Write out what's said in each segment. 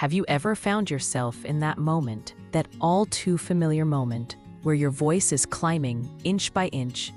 Have you ever found yourself in that moment, that all too familiar moment, where your voice is climbing inch by inch,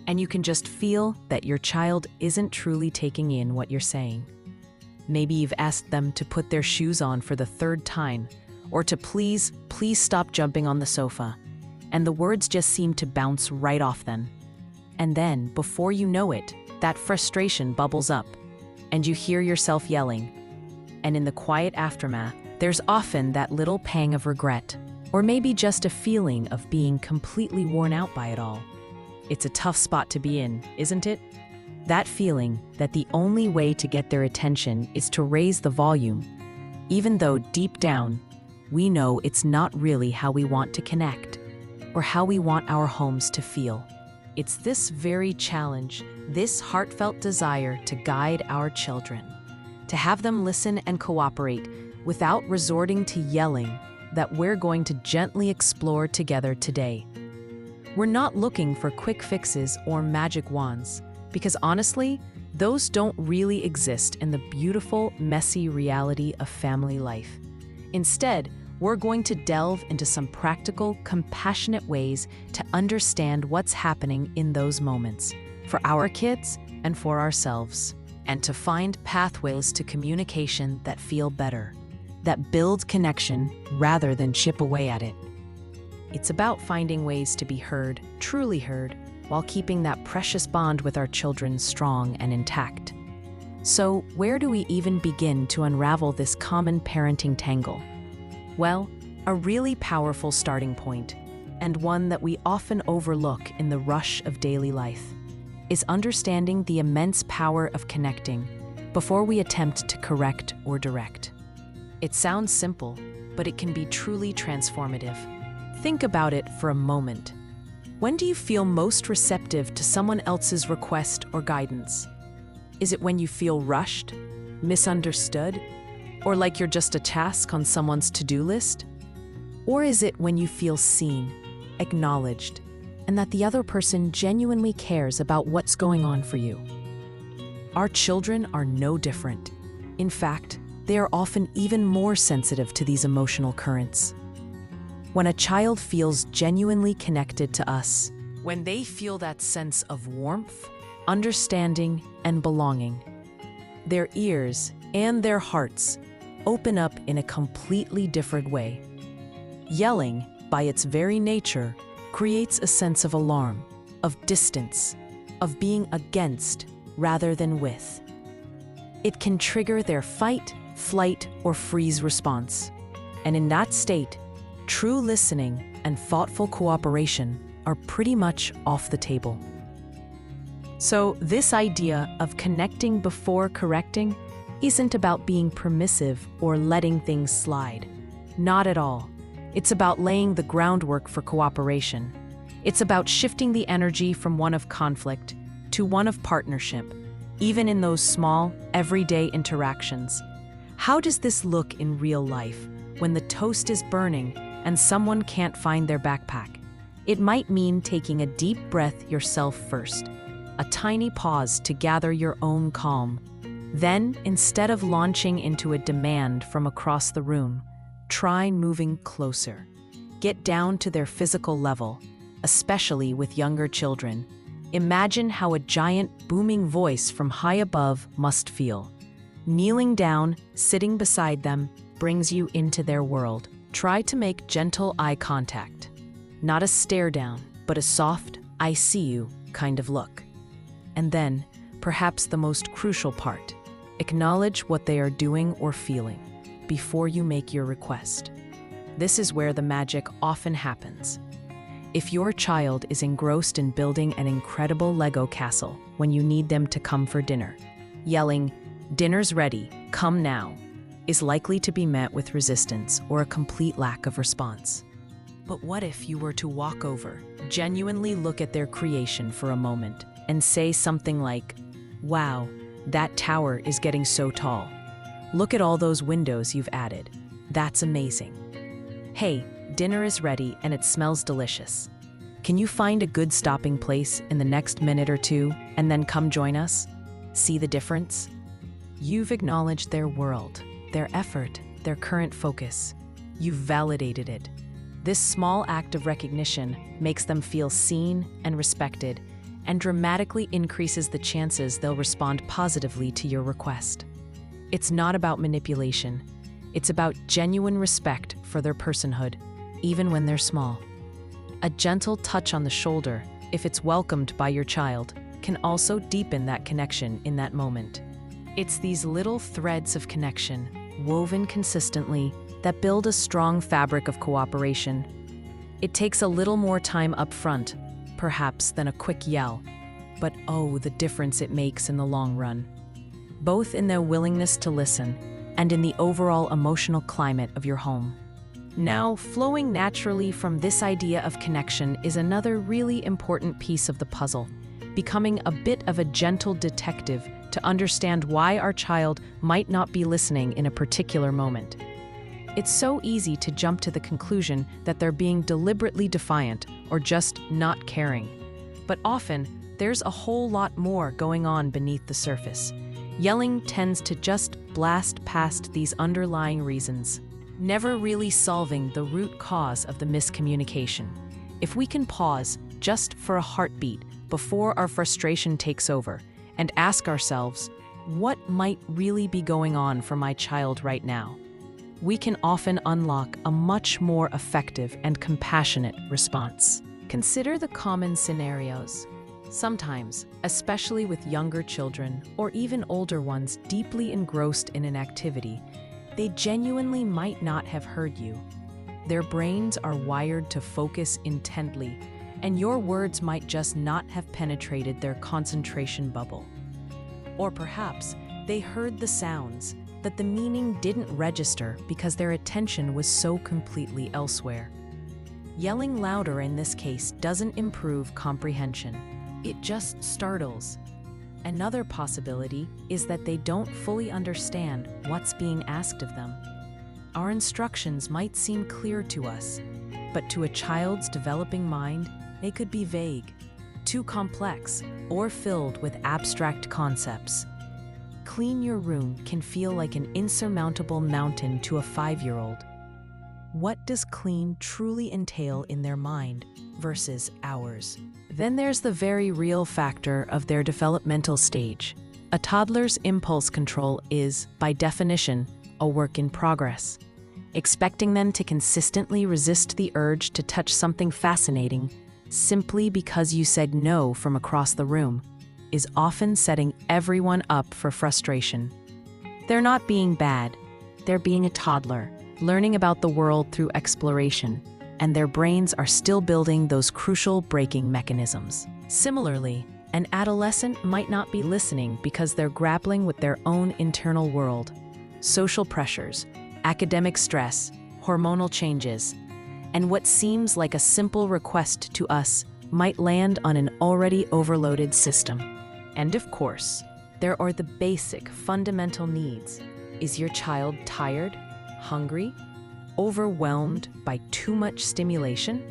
and you can just feel that your child isn't truly taking in what you're saying? Maybe you've asked them to put their shoes on for the third time, or to please stop jumping on the sofa, and the words just seem to bounce right off them. And then, before you know it, that frustration bubbles up, and you hear yourself yelling. And in the quiet aftermath, there's often that little pang of regret, or maybe just a feeling of being completely worn out by it all. It's a tough spot to be in, isn't it? That feeling that the only way to get their attention is to raise the volume, even though deep down, we know it's not really how we want to connect, or how we want our homes to feel. It's this very challenge, this heartfelt desire to guide our children, to have them listen and cooperate without resorting to yelling, that we're going to gently explore together today. We're not looking for quick fixes or magic wands, because honestly, those don't really exist in the beautiful, messy reality of family life. Instead, we're going to delve into some practical, compassionate ways to understand what's happening in those moments, for our kids and for ourselves, and to find pathways to communication that feel better, that build connection rather than chip away at it. It's about finding ways to be heard, truly heard, while keeping that precious bond with our children strong and intact. So, where do we even begin to unravel this common parenting tangle? Well, a really powerful starting point, and one that we often overlook in the rush of daily life, is understanding the immense power of connecting before we attempt to correct or direct. It sounds simple, but it can be truly transformative. Think about it for a moment. When do you feel most receptive to someone else's request or guidance? Is it when you feel rushed, misunderstood, or like you're just a task on someone's to-do list? Or is it when you feel seen, acknowledged, and that the other person genuinely cares about what's going on for you? Our children are no different. In fact, they are often even more sensitive to these emotional currents. When a child feels genuinely connected to us, when they feel that sense of warmth, understanding, and belonging, their ears and their hearts open up in a completely different way. Yelling, by its very nature, creates a sense of alarm, of distance, of being against rather than with. It can trigger their fight, flight, or freeze response. And in that state, true listening and thoughtful cooperation are pretty much off the table. So, this idea of connecting before correcting isn't about being permissive or letting things slide. Not at all. It's about laying the groundwork for cooperation. It's about shifting the energy from one of conflict to one of partnership, even in those small, everyday interactions. How does this look in real life when the toast is burning and someone can't find their backpack? It might mean taking a deep breath yourself first, a tiny pause to gather your own calm. Then, instead of launching into a demand from across the room, try moving closer. Get down to their physical level, especially with younger children. Imagine how a giant, booming voice from high above must feel. Kneeling down, sitting beside them, brings you into their world. Try to make gentle eye contact. Not a stare down, but a soft, I see you kind of look. And then, perhaps the most crucial part, acknowledge what they are doing or feeling before you make your request. This is where the magic often happens. If your child is engrossed in building an incredible Lego castle when you need them to come for dinner, yelling, "Dinner's ready, come now," is likely to be met with resistance or a complete lack of response. But what if you were to walk over, genuinely look at their creation for a moment, and say something like, "Wow, that tower is getting so tall. Look at all those windows you've added. That's amazing. Hey, dinner is ready and it smells delicious. Can you find a good stopping place in the next minute or two and then come join us?" See the difference? You've acknowledged their world, their effort, their current focus. You've validated it. This small act of recognition makes them feel seen and respected, and dramatically increases the chances they'll respond positively to your request. It's not about manipulation. It's about genuine respect for their personhood, even when they're small. A gentle touch on the shoulder, if it's welcomed by your child, can also deepen that connection in that moment. It's these little threads of connection, woven consistently, that build a strong fabric of cooperation. It takes a little more time up front, perhaps, than a quick yell, but oh, the difference it makes in the long run, both in their willingness to listen and in the overall emotional climate of your home. Now, flowing naturally from this idea of connection is another really important piece of the puzzle, becoming a bit of a gentle detective to understand why our child might not be listening in a particular moment. It's so easy to jump to the conclusion that they're being deliberately defiant or just not caring. But often, there's a whole lot more going on beneath the surface. Yelling tends to just blast past these underlying reasons, never really solving the root cause of the miscommunication. If we can pause just for a heartbeat before our frustration takes over and ask ourselves, what might really be going on for my child right now? We can often unlock a much more effective and compassionate response. Consider the common scenarios. Sometimes, especially with younger children or even older ones deeply engrossed in an activity, they genuinely might not have heard you. Their brains are wired to focus intently, and your words might just not have penetrated their concentration bubble. Or perhaps they heard the sounds, but the meaning didn't register because their attention was so completely elsewhere. Yelling louder in this case doesn't improve comprehension. It just startles. Another possibility is that they don't fully understand what's being asked of them. Our instructions might seem clear to us, but to a child's developing mind, they could be vague, too complex, or filled with abstract concepts. Clean your room can feel like an insurmountable mountain to a 5-year-old. What does clean truly entail in their mind versus ours? Then there's the very real factor of their developmental stage. A toddler's impulse control is, by definition, a work in progress. Expecting them to consistently resist the urge to touch something fascinating simply because you said no from across the room is often setting everyone up for frustration. They're not being bad, they're being a toddler, learning about the world through exploration, and their brains are still building those crucial braking mechanisms. Similarly, an adolescent might not be listening because they're grappling with their own internal world, social pressures, academic stress, hormonal changes, and what seems like a simple request to us might land on an already overloaded system. And of course, there are the basic, fundamental needs. Is your child tired, hungry, overwhelmed by too much stimulation?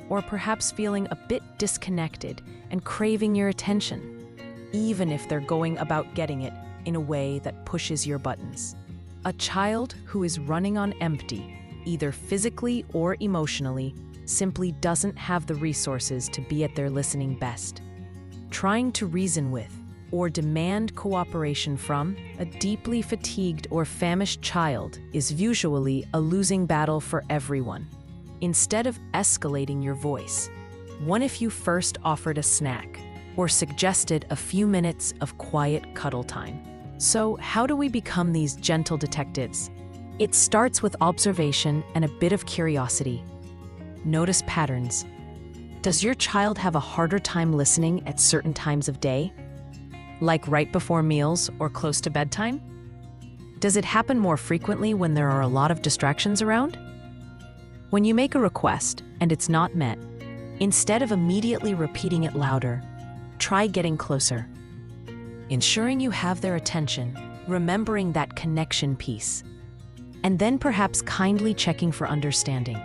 Or perhaps feeling a bit disconnected and craving your attention, even if they're going about getting it in a way that pushes your buttons? A child who is running on empty, either physically or emotionally, simply doesn't have the resources to be at their listening best. Trying to reason with or demand cooperation from a deeply fatigued or famished child is usually a losing battle for everyone. Instead of escalating your voice, what if you first offered a snack or suggested a few minutes of quiet cuddle time? So, how do we become these gentle detectives? It starts with observation and a bit of curiosity. Notice patterns. Does your child have a harder time listening at certain times of day? Like right before meals or close to bedtime? Does it happen more frequently when there are a lot of distractions around? When you make a request and it's not met, instead of immediately repeating it louder, try getting closer. Ensuring you have their attention, remembering that connection piece, and then perhaps kindly checking for understanding.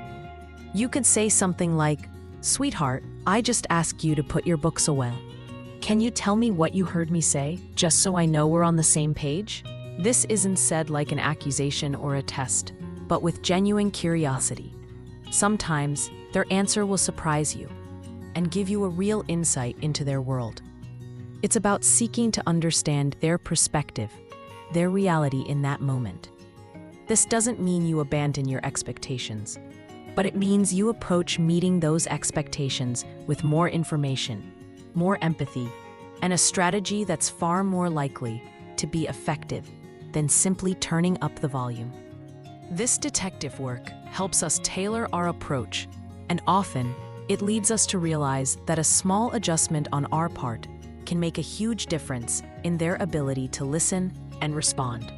You could say something like, "Sweetheart, I just asked you to put your books away. Can you tell me what you heard me say, just so I know we're on the same page?" This isn't said like an accusation or a test, but with genuine curiosity. Sometimes, their answer will surprise you and give you a real insight into their world. It's about seeking to understand their perspective, their reality in that moment. This doesn't mean you abandon your expectations, but it means you approach meeting those expectations with more information, more empathy, and a strategy that's far more likely to be effective than simply turning up the volume. This detective work helps us tailor our approach, and often it leads us to realize that a small adjustment on our part can make a huge difference in their ability to listen and respond.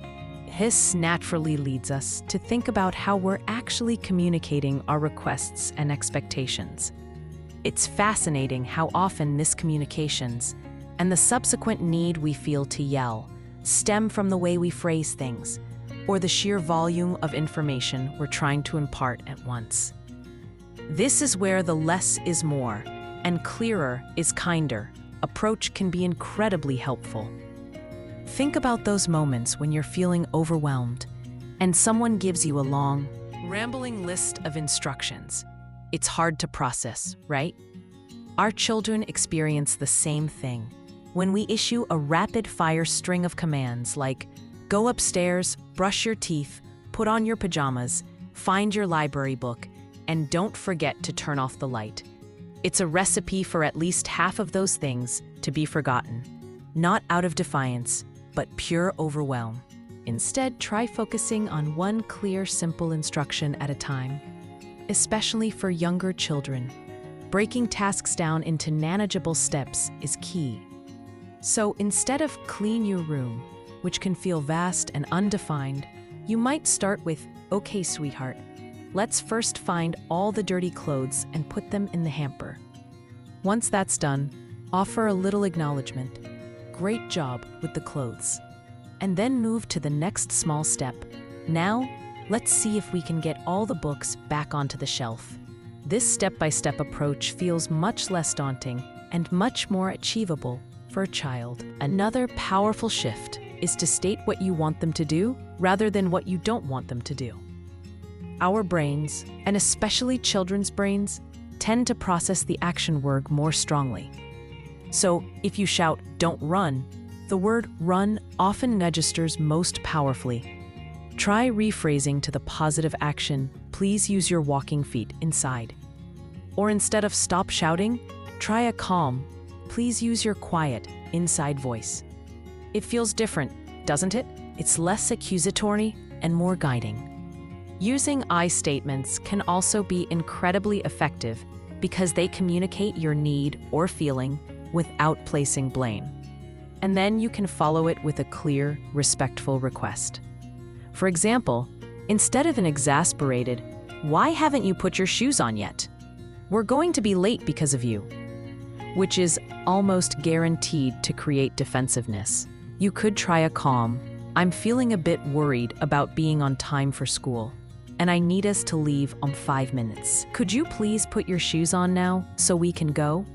This naturally leads us to think about how we're actually communicating our requests and expectations. It's fascinating how often miscommunications and the subsequent need we feel to yell stem from the way we phrase things, or the sheer volume of information we're trying to impart at once. This is where the less is more and clearer is kinder approach can be incredibly helpful. Think about those moments when you're feeling overwhelmed and someone gives you a long, rambling list of instructions. It's hard to process, right? Our children experience the same thing. When we issue a rapid-fire string of commands like, go upstairs, brush your teeth, put on your pajamas, find your library book, and don't forget to turn off the light. It's a recipe for at least half of those things to be forgotten. Not out of defiance, but pure overwhelm. Instead, try focusing on one clear, simple instruction at a time. Especially for younger children, breaking tasks down into manageable steps is key. So instead of clean your room, which can feel vast and undefined, you might start with, okay, sweetheart, let's first find all the dirty clothes and put them in the hamper. Once that's done, offer a little acknowledgement. Great job with the clothes. And then move to the next small step. Now, let's see if we can get all the books back onto the shelf. This step-by-step approach feels much less daunting and much more achievable for a child. Another powerful shift is to state what you want them to do rather than what you don't want them to do. Our brains, and especially children's brains, tend to process the action word more strongly. So if you shout, "Don't run," the word run often registers most powerfully. Try rephrasing to the positive action, please use your walking feet inside. Or instead of stop shouting, try a calm, please use your quiet, inside voice. It feels different, doesn't it? It's less accusatory and more guiding. Using I statements can also be incredibly effective because they communicate your need or feeling without placing blame. And then you can follow it with a clear, respectful request. For example, instead of an exasperated, "Why haven't you put your shoes on yet? We're going to be late because of you," which is almost guaranteed to create defensiveness, you could try a calm, "I'm feeling a bit worried about being on time for school, and I need us to leave in 5 minutes. Could you please put your shoes on now so we can go?"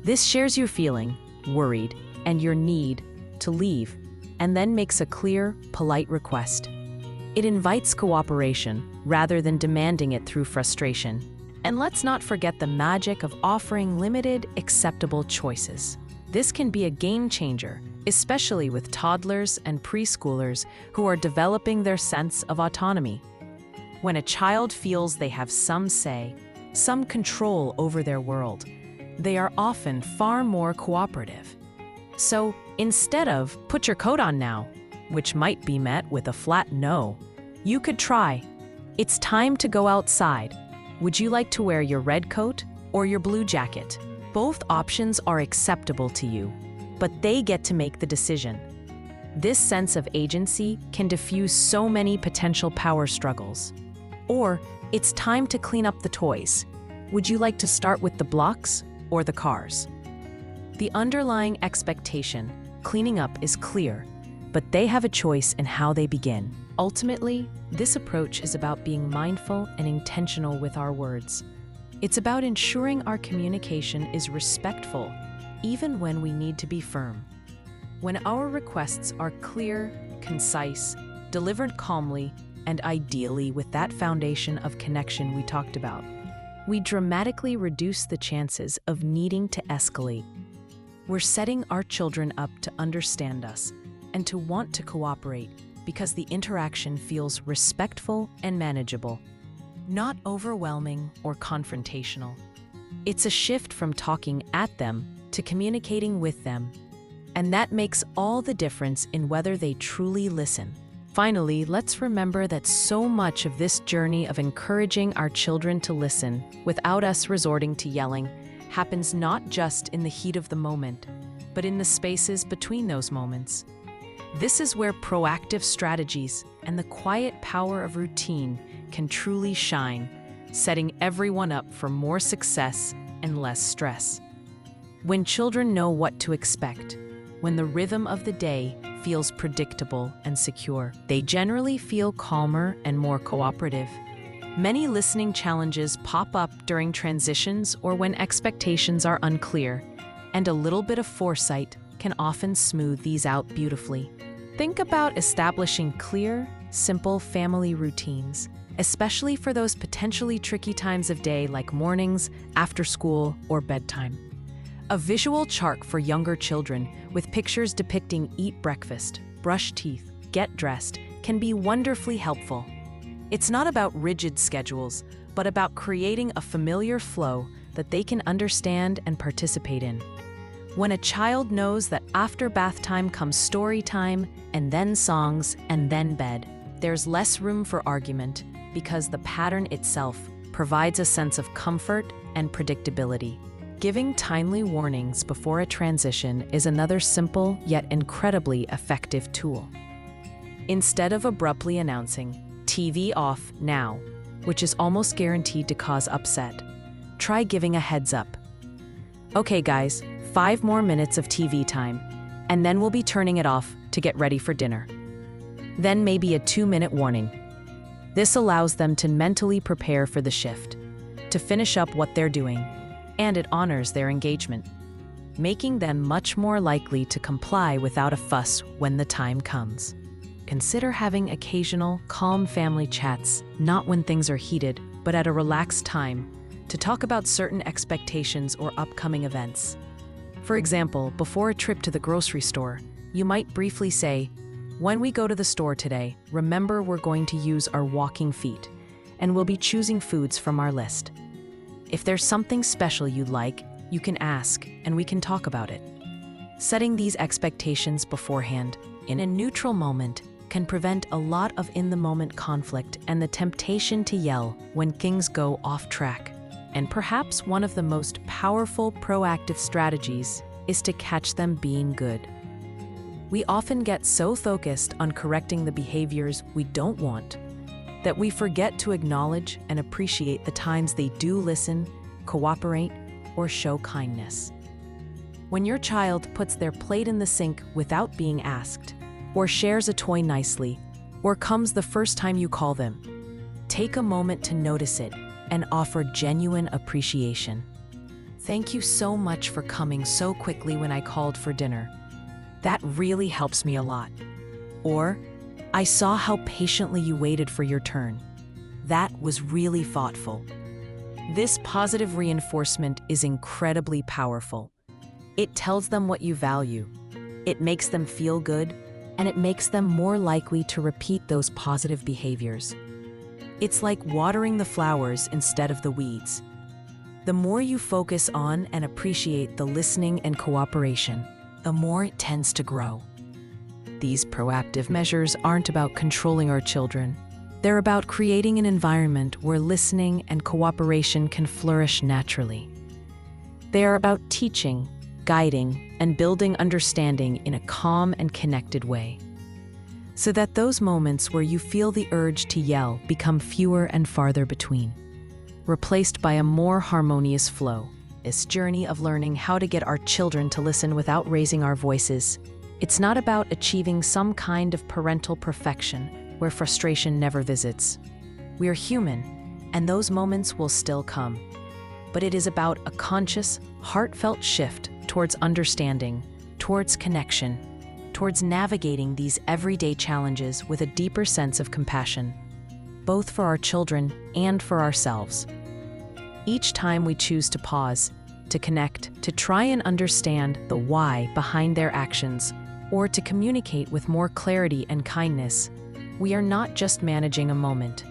This shares your feeling, worried, and your need to leave, and then makes a clear, polite request. It invites cooperation rather than demanding it through frustration. And let's not forget the magic of offering limited, acceptable choices. This can be a game changer, especially with toddlers and preschoolers who are developing their sense of autonomy. When a child feels they have some say, some control over their world, they are often far more cooperative. So instead of "put your coat on now," which might be met with a flat no, you could try, "It's time to go outside. Would you like to wear your red coat or your blue jacket?" Both options are acceptable to you, but they get to make the decision. This sense of agency can diffuse so many potential power struggles. Or, "It's time to clean up the toys. Would you like to start with the blocks or the cars?" The underlying expectation, cleaning up, is clear, but they have a choice in how they begin. Ultimately, this approach is about being mindful and intentional with our words. It's about ensuring our communication is respectful, even when we need to be firm. When our requests are clear, concise, delivered calmly, and ideally with that foundation of connection we talked about, we dramatically reduce the chances of needing to escalate. We're setting our children up to understand us and to want to cooperate because the interaction feels respectful and manageable, not overwhelming or confrontational. It's a shift from talking at them to communicating with them, and that makes all the difference in whether they truly listen. Finally, let's remember that so much of this journey of encouraging our children to listen without us resorting to yelling happens not just in the heat of the moment, but in the spaces between those moments. This is where proactive strategies and the quiet power of routine can truly shine, setting everyone up for more success and less stress. When children know what to expect, when the rhythm of the day feels predictable and secure, they generally feel calmer and more cooperative. Many listening challenges pop up during transitions or when expectations are unclear, and a little bit of foresight can often smooth these out beautifully. Think about establishing clear, simple family routines, especially for those potentially tricky times of day like mornings, after school, or bedtime. A visual chart for younger children with pictures depicting eat breakfast, brush teeth, get dressed can be wonderfully helpful. It's not about rigid schedules, but about creating a familiar flow that they can understand and participate in. When a child knows that after bath time comes story time, and then songs, and then bed, there's less room for argument because the pattern itself provides a sense of comfort and predictability. Giving timely warnings before a transition is another simple yet incredibly effective tool. Instead of abruptly announcing, "TV off now," which is almost guaranteed to cause upset, try giving a heads up. "Okay guys, 5 more minutes of TV time, and then we'll be turning it off to get ready for dinner." Then maybe a 2-minute warning. This allows them to mentally prepare for the shift, to finish up what they're doing, and it honors their engagement, making them much more likely to comply without a fuss when the time comes. Consider having occasional, calm family chats, not when things are heated, but at a relaxed time, to talk about certain expectations or upcoming events. For example, before a trip to the grocery store, you might briefly say, "When we go to the store today, remember we're going to use our walking feet, and we'll be choosing foods from our list. If there's something special you'd like, you can ask, and we can talk about it." Setting these expectations beforehand, in a neutral moment, can prevent a lot of in-the-moment conflict and the temptation to yell when things go off track. And perhaps one of the most powerful proactive strategies is to catch them being good. We often get so focused on correcting the behaviors we don't want that we forget to acknowledge and appreciate the times they do listen, cooperate, or show kindness. When your child puts their plate in the sink without being asked, or shares a toy nicely, or comes the first time you call them, take a moment to notice it and offer genuine appreciation. "Thank you so much for coming so quickly when I called for dinner. That really helps me a lot." Or, "I saw how patiently you waited for your turn. That was really thoughtful." This positive reinforcement is incredibly powerful. It tells them what you value, it makes them feel good, and it makes them more likely to repeat those positive behaviors. It's like watering the flowers instead of the weeds. The more you focus on and appreciate the listening and cooperation, the more it tends to grow. These proactive measures aren't about controlling our children. They're about creating an environment where listening and cooperation can flourish naturally. They are about teaching, guiding, and building understanding in a calm and connected way, so that those moments where you feel the urge to yell become fewer and farther between, replaced by a more harmonious flow. This journey of learning how to get our children to listen without raising our voices, it's not about achieving some kind of parental perfection where frustration never visits. We are human, and those moments will still come. But it is about a conscious, heartfelt shift towards understanding, towards connection, towards navigating these everyday challenges with a deeper sense of compassion, both for our children and for ourselves. Each time we choose to pause, to connect, to try and understand the why behind their actions, or to communicate with more clarity and kindness, we are not just managing a moment.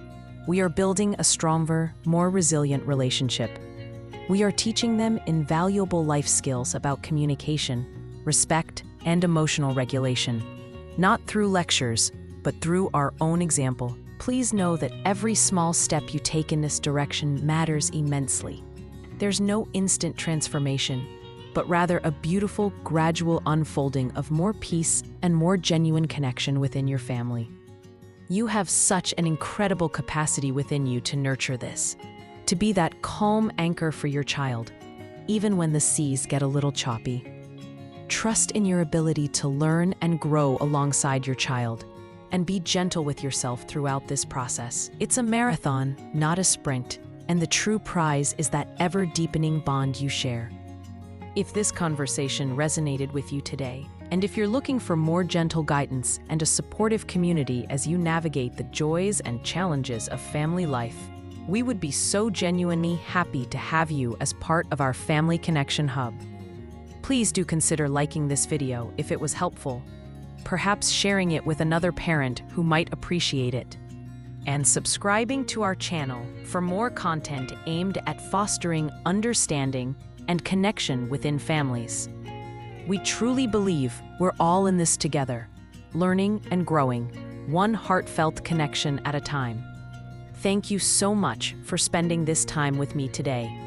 We are building a stronger, more resilient relationship. We are teaching them invaluable life skills about communication, respect, and emotional regulation, not through lectures, but through our own example. Please know that every small step you take in this direction matters immensely. There's no instant transformation, but rather a beautiful, gradual unfolding of more peace and more genuine connection within your family. You have such an incredible capacity within you to nurture this, to be that calm anchor for your child, even when the seas get a little choppy. Trust in your ability to learn and grow alongside your child, and be gentle with yourself throughout this process. It's a marathon, not a sprint, and the true prize is that ever-deepening bond you share. If this conversation resonated with you today, and if you're looking for more gentle guidance and a supportive community as you navigate the joys and challenges of family life, we would be so genuinely happy to have you as part of our Family Connection Hub. Please do consider liking this video if it was helpful, perhaps sharing it with another parent who might appreciate it, and subscribing to our channel for more content aimed at fostering understanding and connection within families. We truly believe we're all in this together, learning and growing, one heartfelt connection at a time. Thank you so much for spending this time with me today.